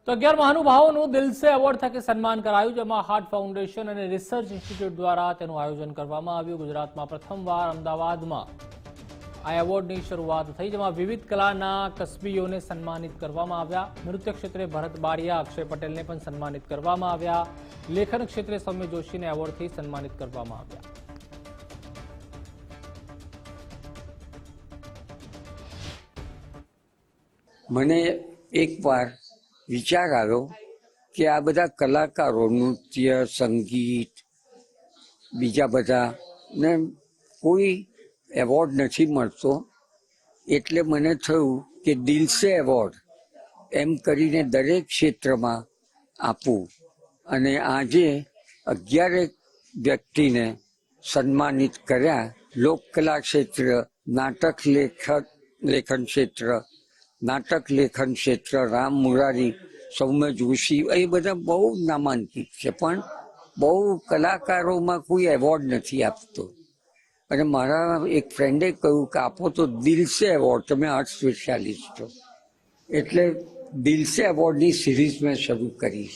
તો 11 મહાનુભાવોનું દિલ સે એવોર્ડ થકી સન્માન કરાયું, જેમાં હાર્ટ ફાઉન્ડેશન અને રિસર્ચ ઇન્સ્ટિટ્યૂટ દ્વારા તેનું આયોજન કરવામાં આવ્યું। ગુજરાતમાં પ્રથમવાર અમદાવાદમાં આ એવોર્ડની શરૂઆત થઈ, જેમાં વિવિધ કલાના કસબીઓને સન્માનિત કરવામાં આવ્યા। નૃત્ય ક્ષેત્રે ભરત બારિયા, અક્ષય પટેલને પણ સન્માનિત કરવામાં આવ્યા। લેખન ક્ષેત્રે સૌમ્ય જોશીને એવોર્ડથી સન્માનિત કરવામાં આવ્યા। મને એકવાર વિચાર આવ્યો કે આ બધા કલાકારો, નૃત્ય, સંગીત, બીજા બધા ને કોઈ એવોર્ડ નથી મળતો, એટલે મને થયું કે દિલ સે એવોર્ડ એમ કરીને દરેક ક્ષેત્રમાં આપવું। અને આજે 11 વ્યક્તિને સન્માનિત કર્યા। લોકકલા ક્ષેત્ર, નાટક લેખન ક્ષેત્ર, નાટક લેખન ક્ષેત્ર, રામ મુરારી, સૌમ્ય જોશી, એ બધા બહુ નામાંકિત છે, પણ બહુ કલાકારોમાં કોઈ એવોર્ડ નથી આપતો। અને મારા એક ફ્રેન્ડે કહ્યું કે આપો તો દિલ સે એવોર્ડ, તમે આર્ટ સ્પેશિયાલિસ્ટ છો, એટલે દિલ સે એવોર્ડની સિરીઝ મેં શરૂ કરી।